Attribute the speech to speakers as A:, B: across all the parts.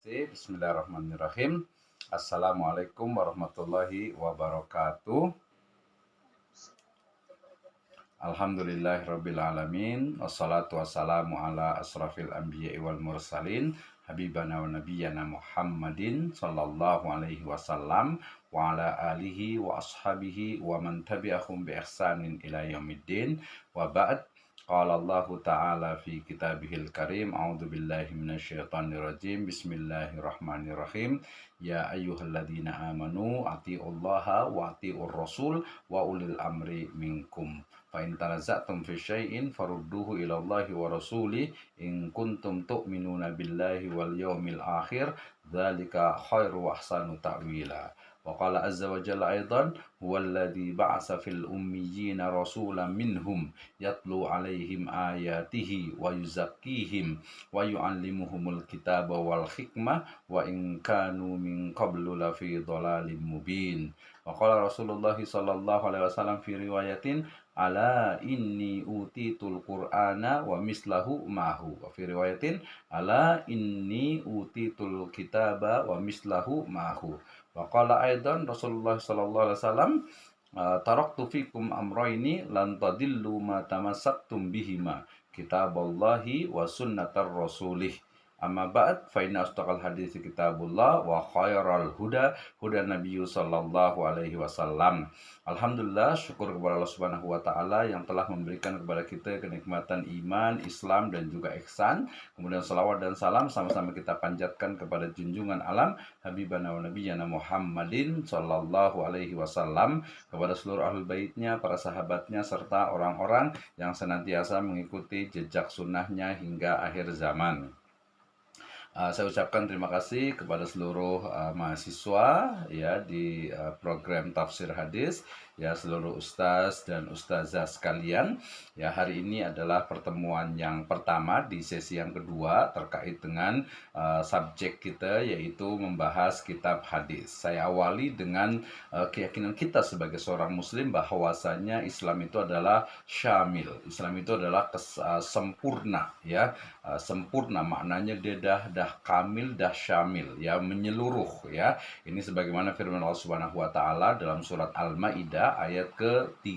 A: Bismillahirrahmanirrahim. Assalamualaikum warahmatullahi wabarakatuh. Alhamdulillahirabbil alamin. Wassalatu wassalamu ala asrafil anbiya'i wal mursalin habibana wa nabiyyana Muhammadin sallallahu alaihi wasallam wa ala alihi wa ashabihi wa man tabi'ahum bi ihsanin ila yaumiddin. Wa ba'd. Qala Allah Ta'ala fi kitabihil karim. A'udzu billahi minasyaitonir rajim. Bismillahirrahmanirrahim. Ya ayyuhalladzina amanu atiullaha wa atiur rasul wa ulil amri minkum. Fa in tanaza'tum fi syai'in farudduhu ila Allahi wa rasulih in kuntum tu'minuna billahi wal yawmil akhir. Dzalika khairu wa ahsanu ta'wila. Wa qala azza wa jalla aidan huwallazi ba'asa fil ummiyina rasulan minhum yatlu alaihim ayatihi wa yuzakkihim wa yu'allimuhumul kitaba wal hikmah wa in kanu min qablu lafi dhalalim mubin. Wa qala Rasulullah sallallahu alaihi wasallam fi riwayatin ala inni utitul qur'ana wa mislahu ma'hu. Wa fi riwayatin ala inni utitul kitaba wa mislahu ma'hu. Wa qala aidan Rasulullah sallallahu alaihi wasallam taraktu fikum amrayni lan tadillu ma tamassaktum bihima kitaballahi wa sunnatar rasulih. Amma ba'd fa inna asdaqal hadits kitabullah wa khairal huda huda nabiyyu sallallahu alaihi wasallam. Alhamdulillah, syukur kepada Allah Subhanahu wa taala yang telah memberikan kepada kita kenikmatan iman, Islam dan juga ihsan. Kemudian salawat dan salam sama-sama kita panjatkan kepada junjungan alam habibana wa nabiyyana Muhammadin sallallahu alaihi wasallam, kepada seluruh ahlul baitnya, para sahabatnya serta orang-orang yang senantiasa mengikuti jejak sunnahnya hingga akhir zaman. Saya ucapkan terima kasih kepada seluruh mahasiswa ya di program tafsir hadis, ya seluruh ustaz dan ustazah sekalian. Ya, hari ini adalah pertemuan yang pertama di sesi yang kedua terkait dengan subjek kita, yaitu membahas kitab hadis. Saya awali dengan keyakinan kita sebagai seorang muslim bahwasanya Islam itu adalah syamil. Islam itu adalah sempurna, ya. Sempurna maknanya dia dah kamil, dah syamil, ya, menyeluruh, ya. Ini sebagaimana firman Allah Subhanahu wa taala dalam surat Al-Maidah ayat ke-3,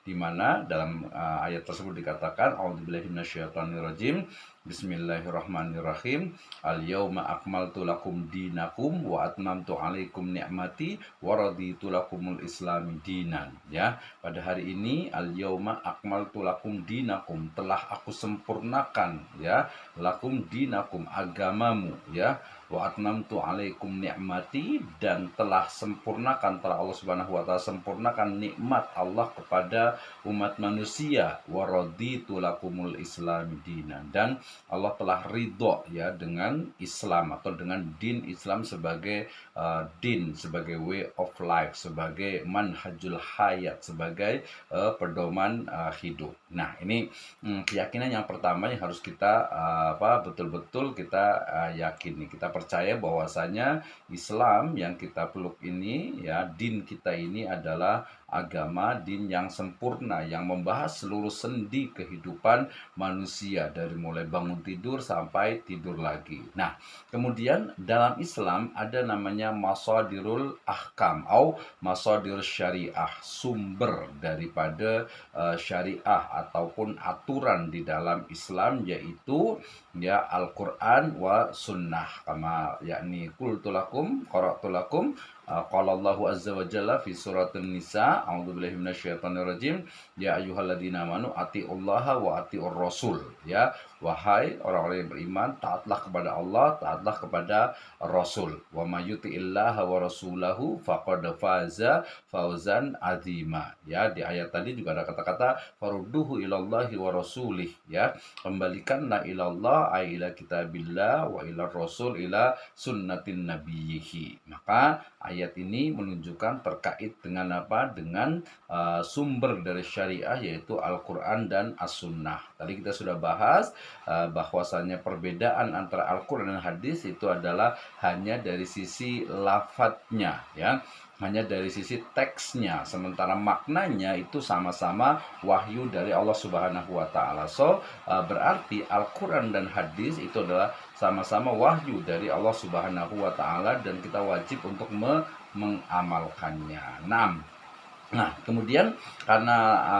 A: di mana dalam ayat tersebut dikatakan a'udzubillahi minasyaitonirrajim. Bismillahirrahmanirrahim. Al-yauma akmaltu lakum dinakum wa atmamtu alaikum ni'mati wa raditu lakumul islami dinan. Ya, pada hari ini al-yauma akmaltu lakum dinakum, telah aku sempurnakan, ya, lakum dinakum, agamamu, ya, wa atmamtu alaikum ni'mati, dan telah sempurnakan, telah Allah Subhanahu wa taala sempurnakan nikmat Allah kepada umat manusia, wa raditu lakumul islami dinan, dan Allah telah ridho, ya, dengan Islam atau dengan din Islam sebagai din, sebagai way of life, sebagai manhajul hayat, sebagai pedoman hidup. Nah, ini keyakinan yang pertama yang harus kita betul-betul kita yakini. Kita percaya bahwasanya Islam yang kita peluk ini, ya, din kita ini adalah agama, din yang sempurna, yang membahas seluruh sendi kehidupan manusia dari mulai bangun tidur sampai tidur lagi. Nah, kemudian dalam Islam ada namanya masadirul ahkam atau masadir syariah, sumber daripada syariah ataupun aturan di dalam Islam, yaitu, ya, Al-Qur'an wa sunnah, kama yakni qultu lakum qara'tu lakum. Qala Allahu azza wa jalla fi suratul nisa a'udzubillahi minasyaitonir rajim. Ya ayyuhalladzina amanu atiullaha wa atiur rasul. Ya, wahai orang-orang yang beriman, taatlah kepada Allah, taatlah kepada Rasul. Wa may yuti'illaha wa rasulahu faqad faza fawzan azima. Ya, di ayat tadi juga ada kata-kata farudduhu ilallahi wa rasulih, ya. Kembalikanlah ilallah ay ila kitabillah wa ila rasul ila sunnatin nabiyhi. Maka ayat ini menunjukkan terkait dengan apa? Dengan sumber dari syariah, yaitu Al-Quran dan As-Sunnah. Tadi kita sudah bahas bahwasanya perbedaan antara Al-Quran dan hadis itu adalah hanya dari sisi lafadznya, ya, hanya dari sisi teksnya, sementara maknanya itu sama-sama wahyu dari Allah Subhanahu wa taala. So, berarti Al-Quran dan hadis itu adalah sama-sama wahyu dari Allah Subhanahu wa taala dan kita wajib untuk mengamalkannya. Nah, kemudian karena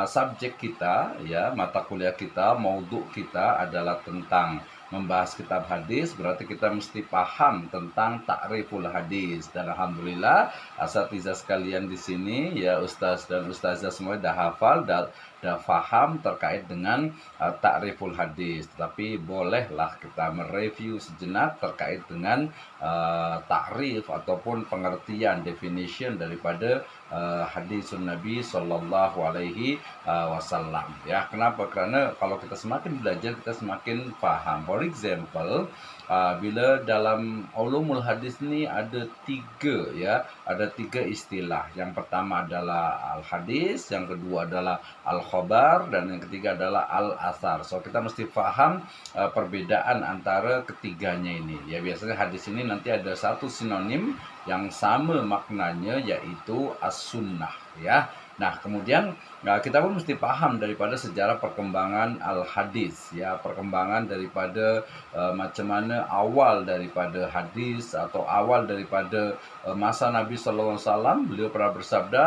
A: subjek kita ya, mata kuliah kita, maudhu kita adalah tentang membahas kitab hadis, berarti kita mesti paham tentang takriful hadis. Dan alhamdulillah asatidzah sekalian di sini ya, ustaz dan ustazah semua dah hafal, dah faham terkait dengan takriful hadis. Tetapi bolehlah kita mereview sejenak terkait dengan takrif ataupun pengertian definition daripada hadisun Nabi Sallallahu Alaihi Wasallam. Ya, kenapa? Karena kalau kita semakin belajar, kita semakin paham. For example, bila dalam ulumul hadis ini ada tiga istilah. Yang pertama adalah al hadis, yang kedua adalah al khobar, dan yang ketiga adalah al asar. So kita mesti paham perbedaan antara ketiganya ini. Ya, biasanya hadis ini nanti ada satu sinonim yang sama maknanya, yaitu as-sunnah ya. Nah, kemudian kita pun mesti paham daripada sejarah perkembangan al-hadis ya, perkembangan daripada macam mana awal daripada hadis atau awal daripada masa Nabi sallallahu alaihi wasallam. Beliau pernah bersabda,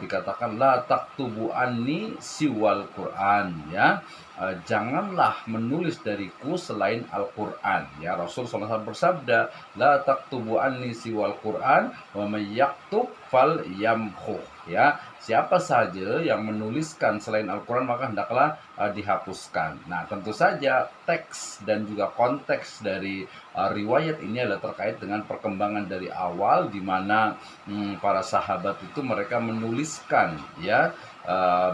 A: dikatakan la taktubu anni siwal Quran ya. Janganlah menulis dariku selain Al-Quran ya. Rasul SAW bersabda, la taktubu anni siwal Quran wa may yaktub fal yamhu ya. Siapa saja yang menuliskan selain Al-Quran maka hendaklah dihapuskan. Nah, tentu saja teks dan juga konteks dari riwayat ini adalah terkait dengan perkembangan dari awal, di mana para sahabat itu mereka menuliskan ya,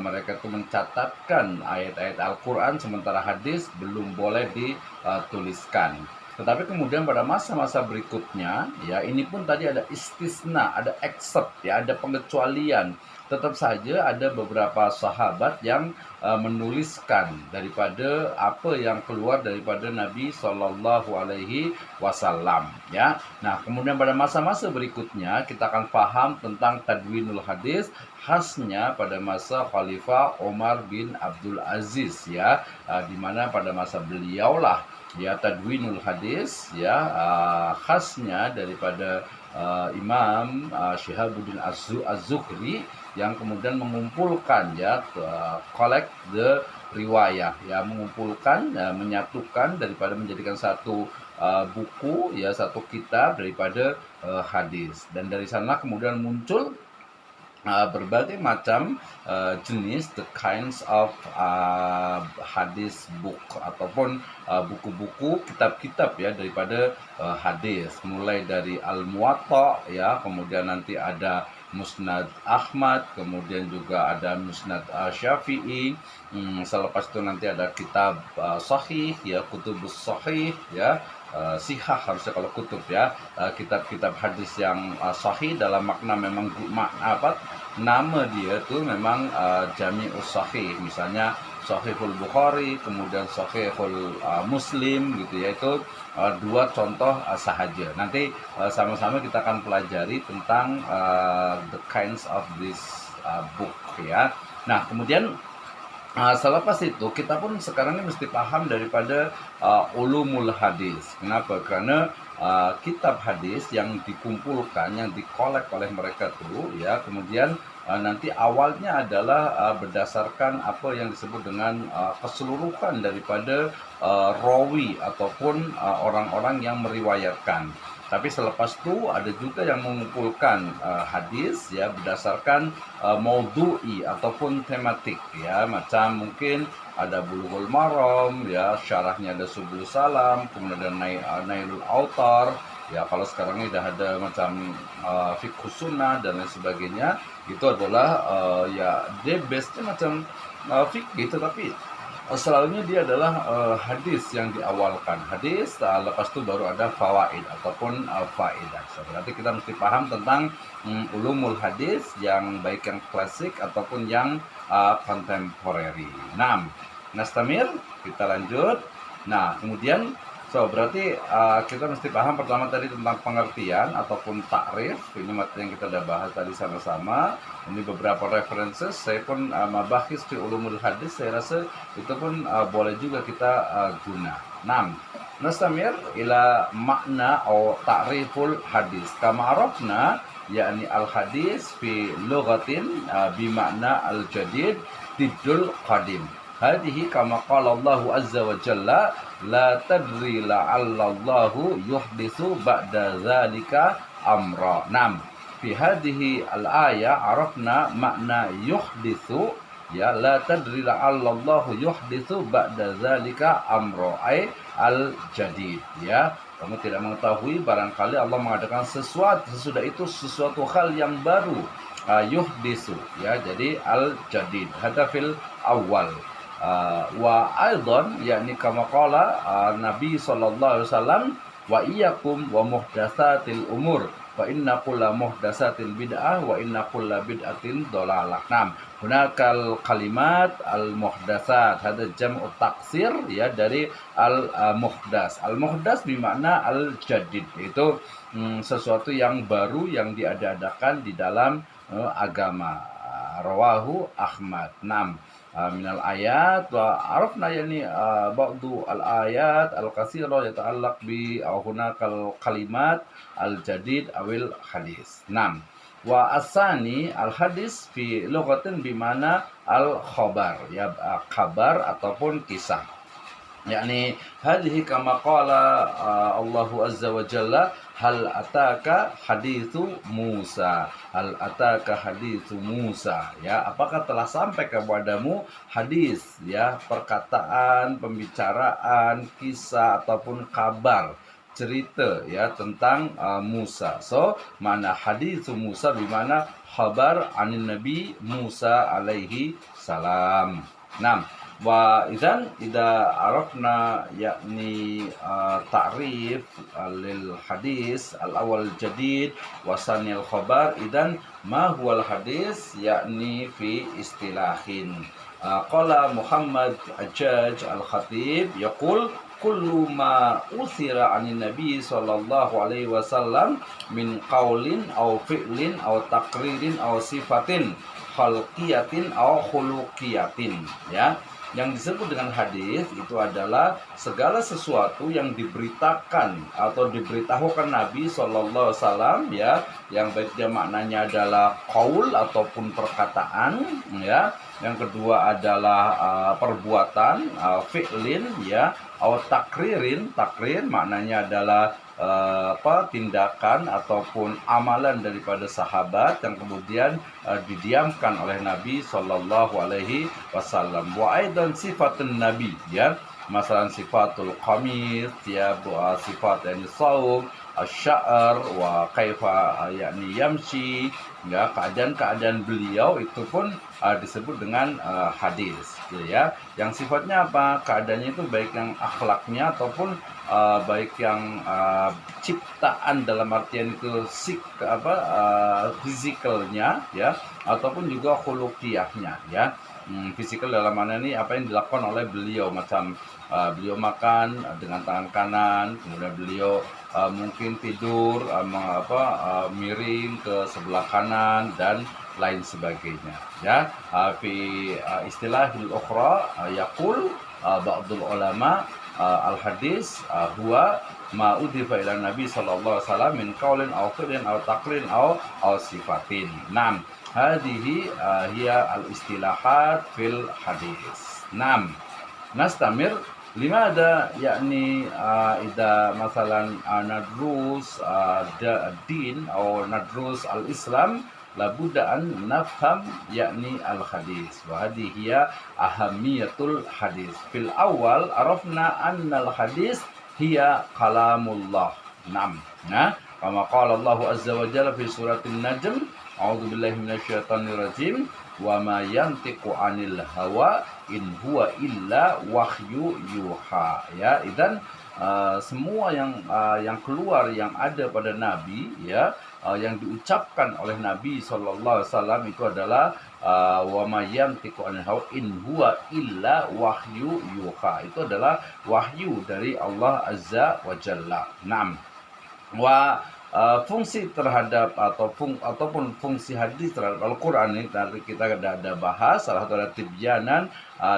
A: mereka itu mencatatkan ayat-ayat Al-Quran, sementara hadis belum boleh dituliskan. Tetapi kemudian pada masa-masa berikutnya ya, ini pun tadi ada istisna, ada except ya, ada pengecualian. Tetap saja ada beberapa sahabat yang menuliskan daripada apa yang keluar daripada Nabi Sallallahu Alaihi Wasallam ya. Nah, kemudian pada masa-masa berikutnya kita akan paham tentang tadwinul hadis, khasnya pada masa Khalifah Umar bin Abdul Aziz ya, di mana pada masa beliaulah ya tadwinul hadis ya, khasnya daripada Imam Syihabuddin Az-Zuhri yang kemudian mengumpulkan ya, collect the riwayah ya, mengumpulkan menyatukan daripada menjadikan satu buku ya, satu kitab daripada hadis. Dan dari sana kemudian muncul berbagai macam jenis, the kinds of hadis book ataupun buku-buku, kitab-kitab ya daripada hadis, mulai dari Al-Muwatta ya, kemudian nanti ada Musnad Ahmad, kemudian juga ada Musnad Syafi'i. Selepas itu nanti ada kitab Sahih ya, Kutubus Sahih ya, sihah harusnya kalau kutub ya, kitab-kitab hadis yang sahih dalam makna memang nama dia tuh memang Jami'us Sahih, misalnya Sahihul Bukhari, kemudian Sahihul Muslim gitu ya. Itu dua contoh sahaja. Nanti sama-sama kita akan pelajari tentang the kinds of this book ya. Nah, kemudian selepas itu kita pun sekarang ini mesti paham daripada ulumul hadis. Kenapa? Karena kitab hadis yang dikumpulkan, yang dikolek oleh mereka tuh ya, kemudian nanti awalnya adalah berdasarkan apa yang disebut dengan keseluruhan daripada rawi ataupun orang-orang yang meriwayatkan. Tapi selepas itu ada juga yang mengumpulkan hadis ya berdasarkan maudhu'i ataupun tematik ya, macam mungkin ada Bulughul Maram ya, syarahnya ada Subul Salam, kemudian Nailul Autar ya. Kalau sekarang ini sudah ada macam Fiqhus Sunnah dan lain sebagainya. Itu adalah ya dia base-nya macam fikih, tapi selalunya dia adalah hadis yang diawalkan. Hadis, lepas itu baru ada fawaid ataupun faedah. So, berarti kita mesti paham tentang ulumul hadis, yang baik yang klasik ataupun yang contemporary. Nah, nastamir, kita lanjut. Nah, kemudian Berarti kita mesti paham pertama tadi tentang pengertian ataupun takrif. Ini materi yang kita udah bahas tadi sama-sama. Ini beberapa references. Saya pun mabahis di ulumul hadis, saya rasa itu pun boleh juga kita guna. 6. Nastamir ila makna atau takriful hadis. Kama arafna, yakni al-hadis fi lughatin bimakna al-jadid tiddul qadim. Hadihi kama qala Allah azza wa jalla la tadri la'allallahu yuhditsu ba'da dzalika amra. Nam. Fi hadhihi al-ayah arafna makna yuhditsu, ya, la tadri la'allallahu yuhditsu ba'da dzalika amra ay al-jadid, ya. Kamu tidak mengetahui, barangkali Allah mengadakan sesuatu sesudah itu sesuatu hal yang baru. Yuhditsu, ya, jadi al-jadid hadafil awal. Wa aidan, yakni kama qala Nabi sallallahu alaihi wasallam, wa iyyakum wa muhdatsatil umur wa inna kulla muhdatsatil bid'ah wa inna kulla bid'atin dhalalah. Nah, hunakal kalimat al muhdatsat hada jam'u taksir, ya, dari al muhdas. Al muhdas bermakna al jadid, itu sesuatu yang baru yang diadakan di dalam agama. Rawahu Ahmad. 6. Minal ayat wa arafna, yani ba'du al ayat al katsira yata'allaq bi hunakal kalimat al jadid awil hadis. 6. Wa asani al hadis fi lughatin bimana al khabar, ya, kabar ataupun kisah. Yakni hadhihi kama qala Allahu azza wa jalla hal ataka hadithu Musa, hal ataka hadithu Musa, ya, apakah telah sampai kepadamu hadis, ya, perkataan, pembicaraan, kisah ataupun kabar, cerita, ya, tentang Musa. Mana hadithu Musa bimana khabar anin Nabi Musa alaihi salam. 6. Wa idzan idza arafna, yakni ta'rif lil hadis al awal jadid wa sanil khabar, idzan ma huwal hadis, yakni fi istilahin. Qala Muhammad Ajaj al-Khatib yaqul kullu ma uthira 'anin nabi sallallahu alaihi wasallam min qaulin aw fi'lin aw taqririn aw sifatin khalqiyatin aw khuluqiyatin, ya. Yang disebut dengan hadis itu adalah segala sesuatu yang diberitakan atau diberitahukan Nabi Shallallahu Alaihi Wasallam, ya, yang baik dia maknanya adalah qaul ataupun perkataan, ya. Yang kedua adalah perbuatan, fi'lin, ya, atau takrir maknanya adalah tindakan ataupun amalan daripada sahabat yang kemudian didiamkan oleh Nabi Sallallahu Alaihi Wasallam. Wa aidan sifatun Nabi, ya, masalah sifatul qamis, ya, sifat yang saum, asy-sya'r wa kaifa, yakni yamshi, ya, keadaan beliau itu pun disebut dengan hadis, ya. Yang sifatnya apa? Keadaannya itu baik yang akhlaknya ataupun baik yang ciptaan dalam artian itu fisikalnya, ya, ataupun juga khuluqiyahnya, ya. Fisikal dalam mana ini apa yang dilakukan oleh beliau, macam beliau makan dengan tangan kanan, kemudian beliau mungkin tidur miring ke sebelah kanan dan lain sebagainya, ya. Fi istilahil ukhra yaqul ba'dul ulama al hadis huwa ma udhifa ila nabi sallallahu alaihi wasallam min qaulin aw fi'lin aw taqrin aw sifatin. Naam, hadhihi hiya al istilahat fil hadis. Naam, nastamir limada, yakni idza masalan nadrus din atau nadrus al Islam labudda an nafham, yakni al hadis, wa hadhihi hiya ahamiyatul hadis. Fil awal arafna anna al hadis hiya kalamullah. Naam, nah, kama qala Allah azza wa jalla fi suratin Najm, a'udzu billahi minasyaitonir rajim, wa ma yantiqu 'anil hawa in huwa illa wahyu yuha, ya. Idzan semua yang keluar yang ada pada Nabi ya, yang diucapkan oleh Nabi sallallahu alaihi wasallam itu adalah wa may yantiqu anil hawa in huwa illa wahyu yuha. Itu adalah wahyu dari Allah Azza wa Jalla. Naam. Fungsi terhadap ataupun fungsi hadis terhadap Al-Qur'an ini tadi kita ada bahas, salah satu adalah tibyanan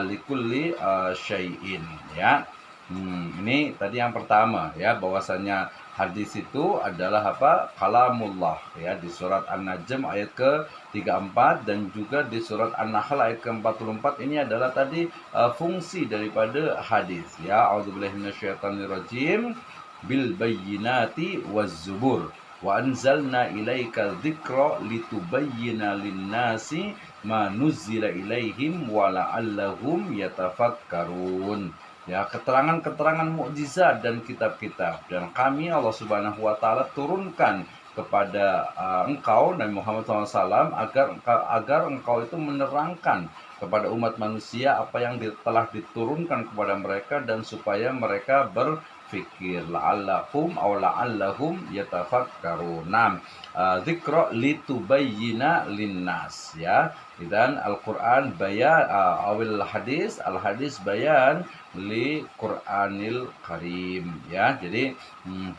A: likulli syai'in ya. Ini tadi yang pertama ya, bahwasanya hadis itu adalah apa? Kalamullah ya, di surat An-Najm ayat ke-34 dan juga di surat An-Nahl ayat ke-44. Ini adalah tadi fungsi daripada hadis ya. A'udzubillahi minasyaitonirrajim. Bil bayyinati waz zubur wa anzalna ilaika dzikra litubayyana lin-nasi ma nuzzila ilaihim wa la'allahum yatafakkarun. Ya, keterangan-keterangan mukjizat dan kitab-kitab, dan kami Allah Subhanahu wa taala turunkan kepada engkau Nabi Muhammad SAW agar engkau itu menerangkan kepada umat manusia apa yang telah diturunkan kepada mereka, dan supaya mereka berfikir, la'allahum aw la'allahum yatafakkarun. Dzikra litubayyina linnas ya. Dan Al-Qur'an bayan awil hadis, al-hadis bayan li Qur'anil Karim ya. Jadi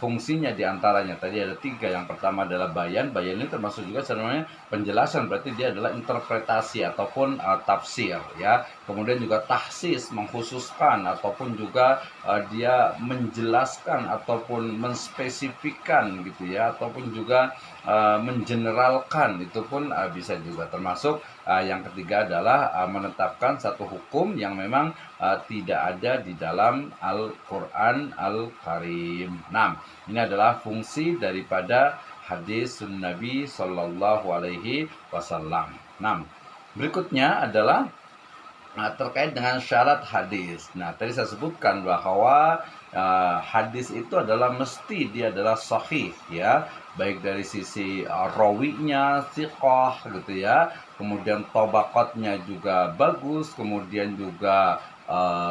A: fungsinya diantaranya tadi ada 3. Yang pertama adalah bayan. Bayan ini termasuk juga sebenarnya penjelasan, berarti dia adalah interpretasi ataupun tafsir ya. Kemudian juga tahsis, mengkhususkan ataupun juga dia menjelaskan ataupun menspesifikkan gitu ya, ataupun juga mengeneralkan, itu pun bisa juga termasuk. Yang ketiga adalah menetapkan satu hukum yang memang tidak ada di dalam Al-Quran Al-Karim. Ini adalah fungsi daripada hadis Nabi Sallallahu Alaihi Wasallam. Berikutnya adalah terkait dengan syarat hadis. Tadi saya sebutkan bahwa hadis itu adalah mesti dia adalah sahih ya, baik dari sisi rawinya thiqah gitu ya, kemudian tabaqatnya juga bagus, kemudian juga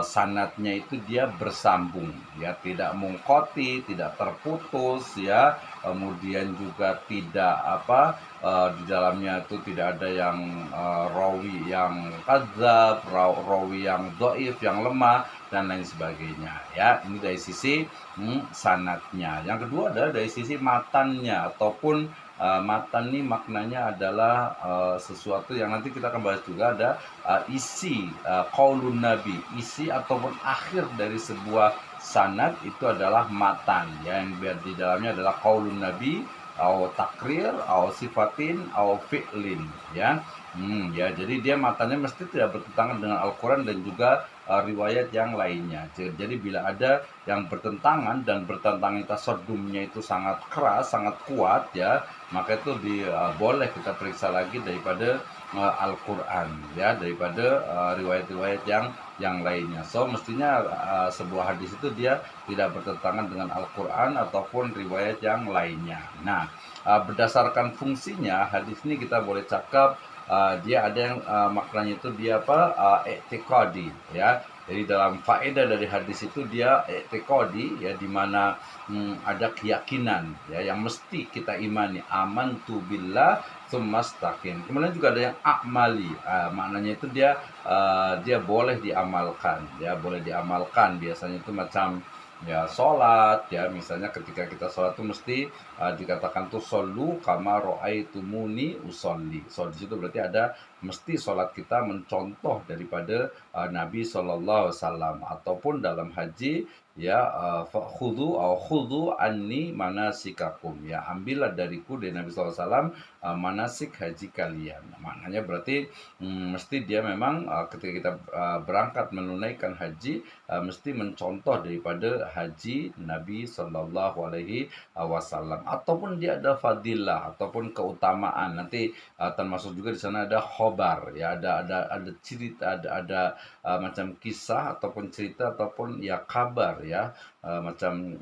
A: sanadnya itu dia bersambung ya, tidak munqati, tidak terputus ya, kemudian juga tidak di dalamnya itu tidak ada yang rawi yang kadzab, rawi yang dhaif, yang lemah dan lain sebagainya ya. Ini dari sisi sanadnya. Yang kedua adalah dari sisi matannya, ataupun matan ini maknanya adalah sesuatu yang nanti kita akan bahas juga, ada isi qaulun nabi, isi ataupun akhir dari sebuah sanad itu adalah matan ya, yang di dalamnya adalah qaulun nabi atau takrir atau sifatin atau fi'lin ya. Ya, jadi dia matanya mesti tidak bertentangan dengan Al-Quran dan juga riwayat yang lainnya. Jadi bila ada yang bertentangan dan bertentangan tasadumnya itu sangat keras, sangat kuat ya, maka itu boleh kita periksa lagi daripada Al-Quran ya, daripada riwayat-riwayat yang lainnya. So mestinya sebuah hadis itu dia tidak bertentangan dengan Al-Quran ataupun riwayat yang lainnya. Berdasarkan fungsinya hadis ini kita boleh cakap dia ada yang maknanya itu dia i'tiqadi ya. Jadi dalam faedah dari hadis itu dia i'tiqadi ya, di mana ada keyakinan ya yang mesti kita imani, amantu billah tsumastaqim. Kemudian juga ada yang a'mali, maknanya itu dia boleh diamalkan ya, boleh diamalkan. Biasanya itu macam ya sholat ya, misalnya ketika kita sholat itu mesti dikatakan tuh shollu kama ro'aitumuni usolli. So di situ berarti ada mesti sholat kita mencontoh daripada Nabi Sallallahu Alaihi Wasallam. Ataupun dalam haji ya, khudhu anni manasikakum ya, ambillah dariku dari Nabi Sallallahu Alaihi Wasallam manasik haji kalian. Maknanya berarti mesti dia memang ketika kita berangkat menunaikan haji mesti mencontoh daripada haji Nabi Sallallahu Alaihi Wasallam. Ataupun dia ada fadilah ataupun keutamaan, nanti termasuk juga di sana ada khobar ya, ada cerita, ada macam kisah ataupun cerita ataupun ya kabar ya, macam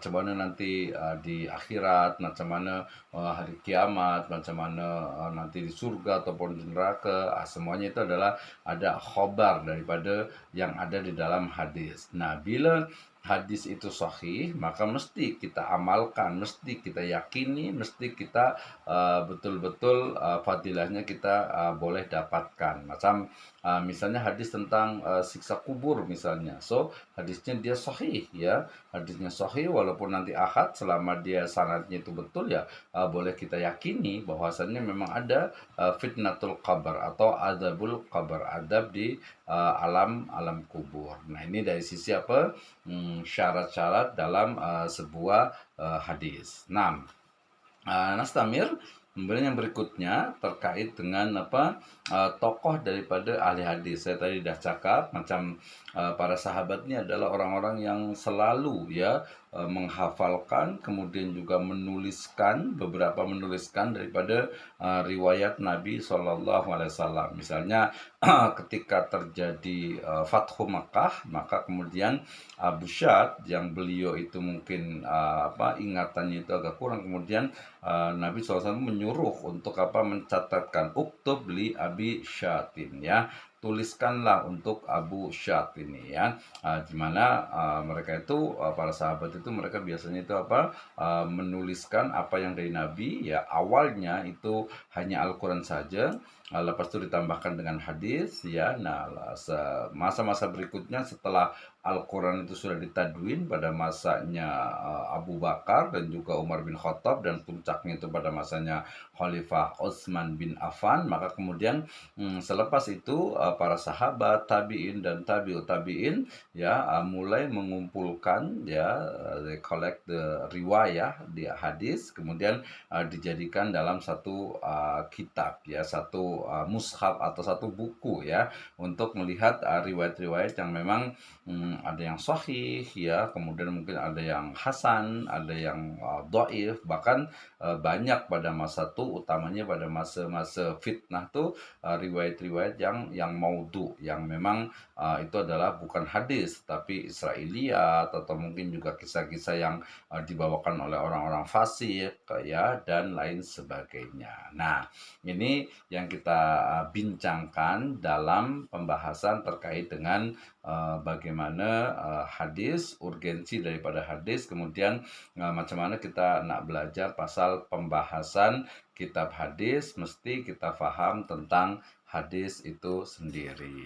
A: mana nanti di akhirat, macam mana hari kiamat, macam mana nanti di surga ataupun di neraka. Semuanya itu adalah ada khobar daripada yang ada di dalam hadis. Bila hadis itu sahih, maka mesti kita amalkan, mesti kita yakini, mesti kita betul-betul fadilahnya kita boleh dapatkan. Macam misalnya hadis tentang siksa kubur misalnya. So, hadisnya dia sahih ya. Hadisnya sahih walaupun nanti ahad, selama dia sanadnya itu betul ya, boleh kita yakini bahwasannya memang ada fitnatul qabr atau adabul qabr, adab di alam alam kubur. Nah, ini dari sisi apa? Syarat-syarat dalam sebuah hadis. Nah, Nastamir, kemudian yang berikutnya terkait dengan apa tokoh daripada ahli hadis. Saya tadi dah cakap macam para sahabat ini adalah orang-orang yang selalu ya menghafalkan, kemudian juga menuliskan daripada riwayat Nabi SAW. Misalnya ketika terjadi Fathu Makkah, maka kemudian Abu Syad yang beliau itu mungkin ingatannya itu agak kurang, kemudian Nabi SAW menyuruh untuk mencatatkan uktub li Abi Syatin ya, tuliskanlah untuk Abu Syad ini ya, dimana mereka itu para sahabat itu mereka biasanya itu menuliskan apa yang dari Nabi ya, awalnya itu hanya Al-Quran saja, lepas itu ditambahkan dengan hadis ya. Nah, masa-masa berikutnya setelah Al-Quran itu sudah ditadwin pada masanya Abu Bakar dan juga Umar bin Khattab, dan puncaknya itu pada masanya Khalifah Utsman bin Affan, maka kemudian selepas itu para sahabat, tabi'in dan tabi'ut tabi'in ya mulai mengumpulkan ya, they collect the riwayah di hadis, kemudian dijadikan dalam satu kitab ya, satu mushaf atau satu buku ya, untuk melihat riwayat-riwayat yang memang ada yang sahih ya, kemudian mungkin ada yang hasan, ada yang dhaif, bahkan banyak pada masa itu, utamanya pada masa-masa fitnah tuh riwayat-riwayat yang maudhu, yang memang itu adalah bukan hadis tapi Israiliyat, atau mungkin juga kisah-kisah yang dibawakan oleh orang-orang fasik ya, dan lain sebagainya. Nah, ini yang kita bincangkan dalam pembahasan terkait dengan bagaimana hadis, urgensi daripada hadis, kemudian macam mana kita nak belajar pasal pembahasan kitab hadis, mesti kita faham tentang hadis itu sendiri.